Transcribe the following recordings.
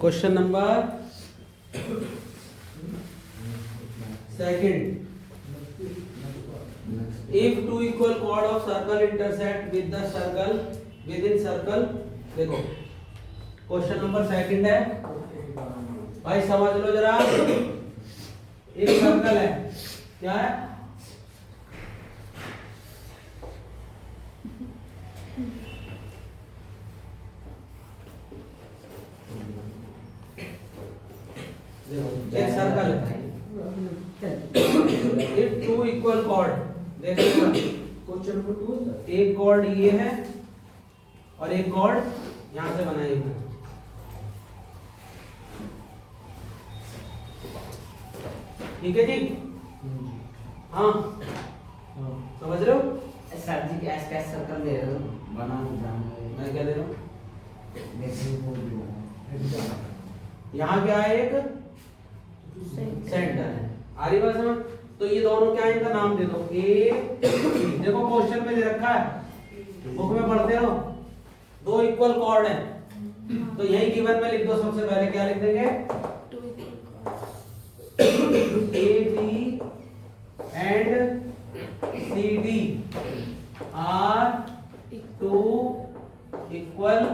Question number second, if two equal chord of circle intersect with the circle within circle, देखो question number second है भाई, समझ लो जरा। एक सर्कल है, क्या है? एक सर्कल है, if two equal chord, देखो क्वेश्चन नंबर 2, एक कॉर्ड ये है और एक कॉर्ड यहां से बनाई है, ठीक है जी? हाँ समझ रहे हो? सर जी ऐसा सर्कल दे रहे हो बना मैं क्या दे रहा हूँ? यहाँ क्या है? एक सेंटर है। आ रही बात समझ? तो ये दोनों क्या है, इनका नाम दे दो ए बी। देखो क्वेश्चन में दे रखा है, बुक में पढ़ते रहो। दो इक्वल कॉर्ड है, तो यही गिवन में लिख दो। सबसे पहले क्या लिख देंगे? A B and C D are two equal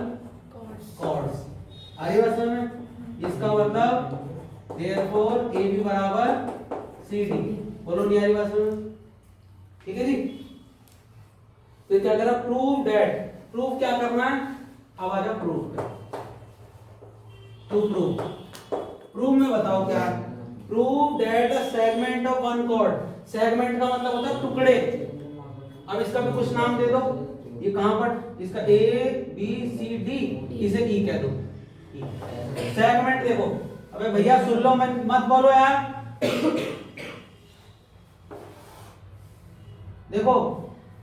chords. आ रही बात समझ में? इसका मतलब देयरफॉर ए बी बराबर सी डी। बोलो नहीं आ रही बात समझ? ठीक है जी? तो क्या करना? Prove that. प्रूव क्या करना है? अब आ जाओ प्रूव पे। टू प्रूव, प्रूव में बताओ क्या? Prove that the segment of one chord. Segment का मतलब होता है टुकड़े। अब इसका भी कुछ नाम दे दो। ये कहां पर? इसका ए बी सी डी, इसे ई कह दो। सेगमेंट देखो, अबे भैया सुन लो, मत बोलो यार। देखो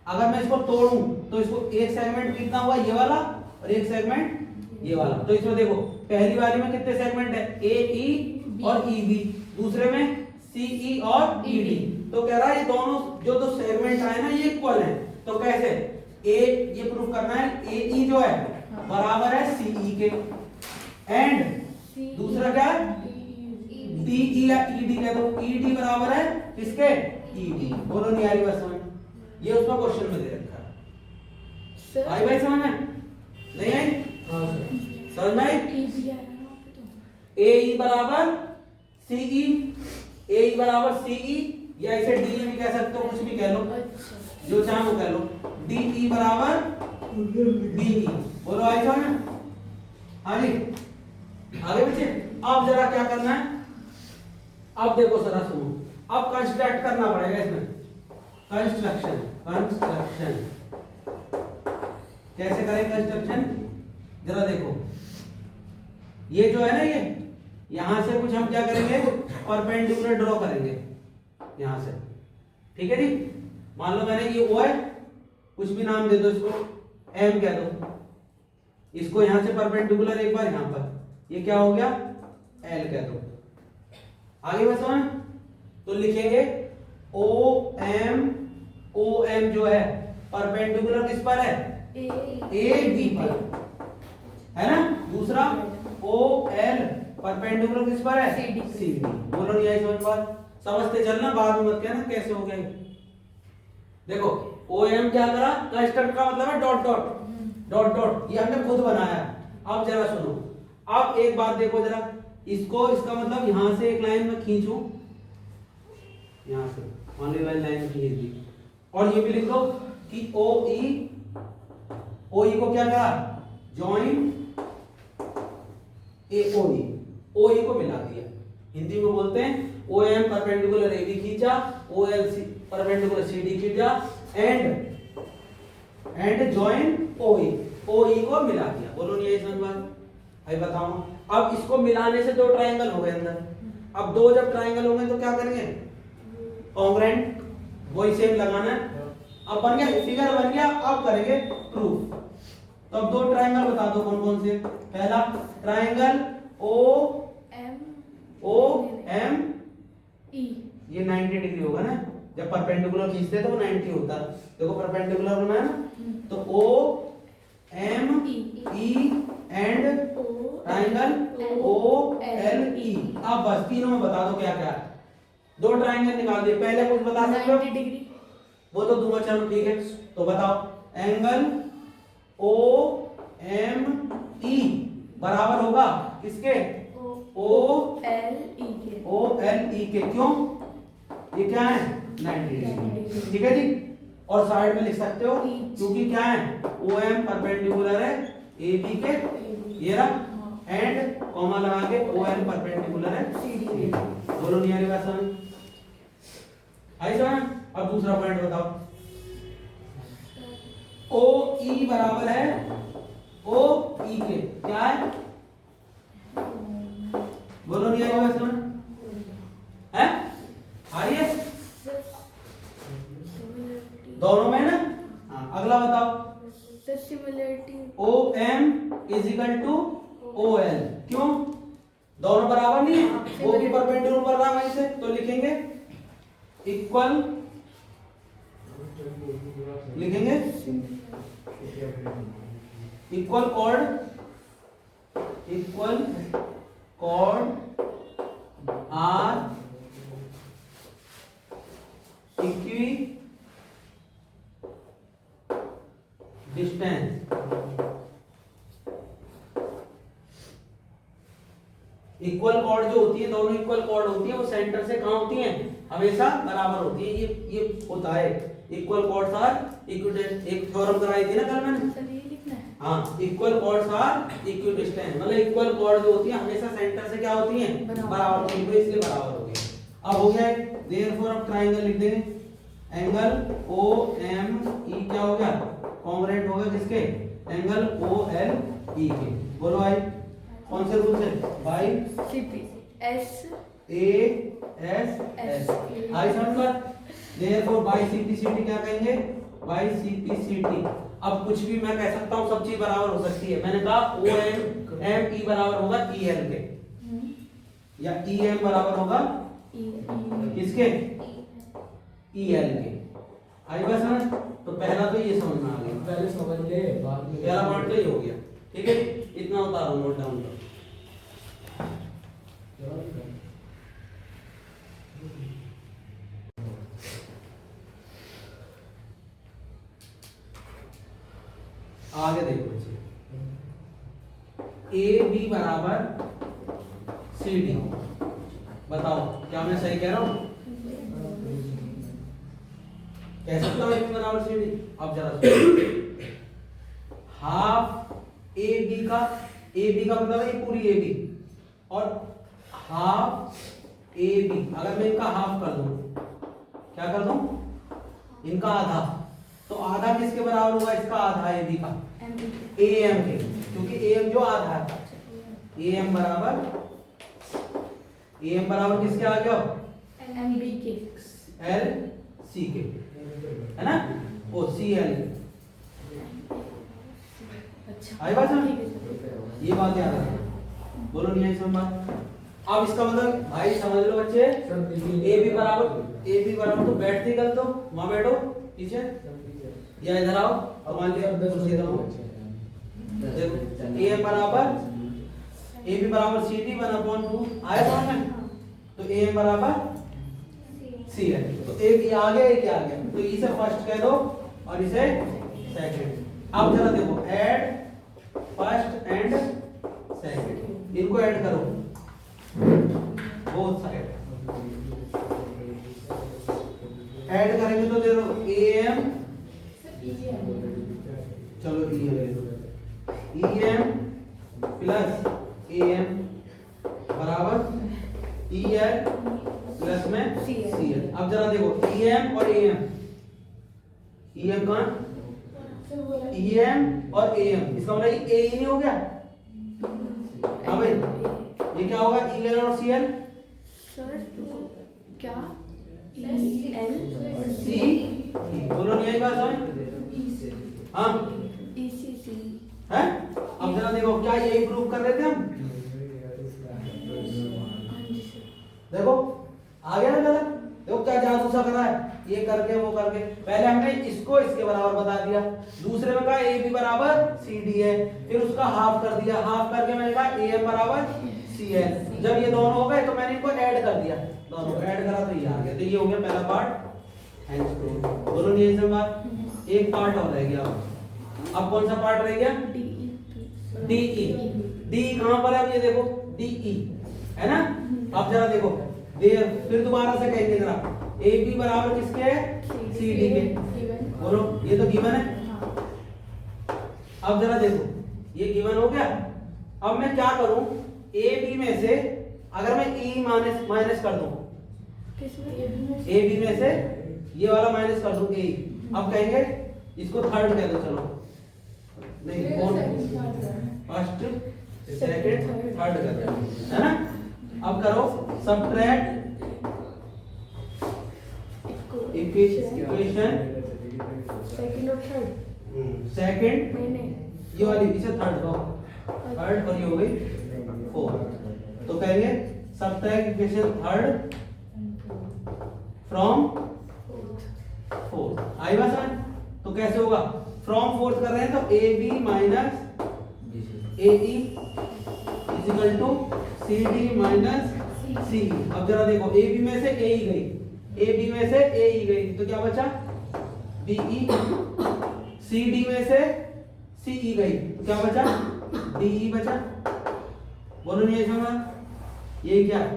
अगर मैं इसको तोड़ूं तो इसको एक सेगमेंट कितना हुआ? ये वाला, और एक सेगमेंट ये वाला। तो इसमें देखो पहली वाली में कितने सेगमेंट है? ए ई और ई बी। दूसरे में सी ई और ई डी। तो कह रहा है ये दोनों जो दो सेगमेंट आए ना, ये इक्वल हैं। तो कैसे? ए, ये प्रूफ करना है ए ई जो है बराबर है सी ई के, एंड दूसरा क्या है? डी ई या ई डी कह दो। ई डी बराबर है किसके? E D. बोलो नहीं आ रही बात समझ? ये उसमें क्वेश्चन में दे रखा है। आई भाई समझ में? नहीं आई? समझ में आई? ए ई बराबर सी ई, ए ई बराबर सी ई, या इसे डी भी कह सकते हो, कुछ भी कह लो, जो चाहो कह लो। डी ई बराबर बी ई। बोलो आई समझ में? हाँ जी, आगे बच्चे। अब जरा क्या करना है? अब देखो जरा सुनो, अब कंस्ट्रक्ट करना पड़ेगा इसमें। कंस्ट्रक्शन, कंस्ट्रक्शन कैसे करें? कंस्ट्रक्शन जरा देखो, ये जो है ना, ये यहां से कुछ हम क्या करेंगे? परपेंडिकुलर ड्रॉ करेंगे यहां से, ठीक है जी? मान लो मैंने ये ओ है, कुछ भी नाम दे दो इसको, एम कह दो। इसको यहां से परपेंडिकुलर एक बार यहां पर, ये क्या हो गया? एल कह दो। आगे बस समझ? तो लिखेंगे ओ एम जो है परपेंडिकुलर किस पर है? ए बी पर, है ना? दूसरा ओ एल परपेंडिकुलर किस पर है? C D. बोलो नहीं आई समझ बात? समझते चलना, बाद में मत कहना कैसे हो गया। देखो ओ एम क्या करा? कंस्ट्रक्ट का मतलब है डॉट डॉट डॉट डॉट, ये हमने खुद बनाया। अब जरा सुनो, अब एक बात देखो जरा, इसको, इसका मतलब यहां से एक लाइन में खींचूं, यहां से ओनली लाइन खींच दी, और ये भी लिख दो कि ओ ई को क्या करा? जॉइन ए ओ ई को मिला दिया। हिंदी में बोलते हैं O M perpendicular A B खींचा, O L C perpendicular C D खींचा, एंड जॉइन ओ ई को मिला दिया। बोलो नहीं समझ बात? भाई बताओ, अब इसको मिलाने से दो ट्रायंगल हो गए अंदर। अब दो जब ट्रायंगल होंगे तो क्या करेंगे? कॉन्ग्रुएंट, वही सेम लगाना है। अब बन गया, फिगर बन गया। अब करेंगे प्रूफ। तो अब दो ट्रायंगल बता दो कौन कौन से। पहला ट्रायंगल ओ एम ई, ये 90 डिग्री होगा ना, जब परपेंडिकुलर खींचते तो वो 90 होता। देखो परपेंडिकुलर बनाया ना, तो O M E and triangle O L E. अब बस तीनों में बता दो क्या क्या है। दो ट्राइंगल निकाल दिए, पहले कुछ बता सकते हो? 90 डिग्री। वो तो दूंगा, चलो ठीक है। तो बताओ एंगल ओ एम ई बराबर होगा किसके? ओ एल ई के। ओ एल ई के। क्यों? ये क्या है? 90 डिग्री। ठीक है जी। और साइड में लिख सकते हो क्योंकि क्या है? ओ एम परपेंडिकुलर है ए बी के, ये रहा, एंड कॉमा लगा के ओ एन परपेंडिकुलर है सी डी। बोलो नहीं आ रही बात समझ? आई समझ? अब दूसरा पॉइंट बताओ। ओ ई बराबर है ओ ई के, क्या है? बोलो नहीं आ रही बात समझ? है? आ रही है दोनों में ना? हाँ, अगला बताओ। Similarity O M is equal to O L. क्यों? दोनों बराबर नहीं है, वो भी परपेंडिकुलर बन रहा है वहीं से, तो लिखेंगे इक्वल, लिखेंगे equal chord, equal chord are equi distance. Equal chord जो होती है, दोनों इक्वल कॉर्ड होती है, वो सेंटर से कहां होती है? हमेशा बराबर होती है। ये होता है इक्वल कॉर्ड्स आर इक्विडिस्टेंस। एक थ्योरम कराई थी ना कल मैंने। सर ये लिखना है। हाँ, इक्वल कॉर्ड्स आर इक्विडिस्टेंस, मतलब इक्वल कॉर्ड जो होती है हमेशा सेंटर से क्या होती है? बराबर होती है, इसलिए बराबर हो गया। अब हो गया, देयरफॉर अब ट्रायंगल लिख देंगे। एंगल ओ एम ई क्या हो गया? कॉन्ग्रुएंट होगा किसके? एंगल ओ एल ई के। बोलो भाई कौन से रूल से? By CP S A S S. आई समझ बात? देयरफॉर बाई सीपीसीटी क्या कहेंगे? By CPCT. अब कुछ भी मैं कह सकता हूँ, सब चीज बराबर हो सकती है। मैंने कहा ओ एम एम ई बराबर होगा ई एल के, या ई एम बराबर होगा किसके? ई एल के। आई बात समझ? तो पहला तो ये समझ में आ गया, पहले समझ ले, बाद में पहला पॉइंट तो ये हो गया। ठीक है, इतना उतारो, नोट डाउन करो। आगे देखो बच्चे, ए बी बराबर सी डी। बताओ क्या मैं सही कह रहा हूं? कह सकता हूं ए बी बराबर सी डी? अब जरा हाफ ए बी का मतलब है ये पूरी ए बी, और हाफ ए बी, अगर मैं इनका हाफ कर दूं, क्या कर दूं? इनका आधा, तो आधा किसके बराबर होगा? इसका आधा ए बी का, ए एम के, क्योंकि ए एम जो आधा है। ए एम बराबर किसके आ गया? एम बी के एल सी के, है ना? ओ सी एल। अच्छा आई बात समझ? ठीक है सर। ये बात याद रखना। बोलो नहीं आई समझ बात? अब इसका मतलब भाई समझ लो बच्चे, ए बी बराबर, तो बैठते ही गलत हो, वहां बैठो पीछे, या इधर आओ, और मान लिया कुर्सी इधर आओ। देखो ए बराबर ए बी बराबर सी डी 1/2 आया समझ में? तो ए एम बराबर सी है, तो एक ये आ गया, एक ये आ गया, तो इसे फर्स्ट कह दो और इसे सेकंड। अब जरा देखो, ऐड फर्स्ट एंड सेकंड, इनको ऐड करो बोथ साइड। ऐड करेंगे तो देखो ए एम, चलो E M plus A M बराबर ई एल प्लस में सी एल। अब जरा देखो ई एम और ए एम, ई एम कहाँ? ई एम और ए एम, इसका मतलब ए ही नहीं हो गया? हाँ भाई, ये क्या होगा? ई एल और सी एल। सर क्या ई एल सी, बोलो नहीं आई बात समझ? हाँ ई सी सी है। अब जरा देखो, क्या यही प्रूव कर रहे थे हम? देखो आ गया ना गलत? देखो क्या जादू सा करा है। ये करके वो करके, पहले हमने इसको इसके बराबर बता दिया, दूसरे में कहा ए बी बराबर सी डी है, फिर उसका हाफ कर दिया, हाफ करके मैंने कहा ए एम बराबर सी एल। जब ये दोनों हो गए तो मैंने इनको ऐड कर दिया, दोनों ऐड करा तो ये आ गया। तो ये हो गया पहला पार्ट। थैंक्स टू बोलो नहीं इसमें बात। एक पार्ट और रह गया। अब कौन सा पार्ट रह गया? D E. डी कहां पर है? अब ये देखो डी ई है ना। अब जरा देखो फिर दोबारा से कहेंगे जरा, ए बी बराबर किसके है? सी डी के। बोलो ये तो गिवन है। अब जरा देखो ये गिवन हो गया। अब मैं क्या करूं, ए बी में से अगर मैं ई माइनस कर दूं, ए बी में से ये वाला माइनस कर दूं ए, अब कहेंगे इसको थर्ड कह दो। चलो नहीं फर्स्ट सेकंड थर्ड कर दो, है ना। अब करो सब्ट्रैक्ट इक्वेशन सेकंड और थर्ड। सेकंड नहीं ये वाली इसे थर्ड दो, थर्ड और ये हो गई फोर्थ। तो कहेंगे subtract equation third from fourth. आई बात समझ? तो कैसे होगा? फ्रॉम फोर्थ कर रहे हैं तो A B minus A E is equal to C D minus C. अब जरा देखो ए बी में से ए ई गई, ए बी में से ए ई गई तो क्या बचा? B E. सी डी में से सी ई गई तो क्या बचा? डी ई बचा। बोलो नहीं समझ? ये क्या है?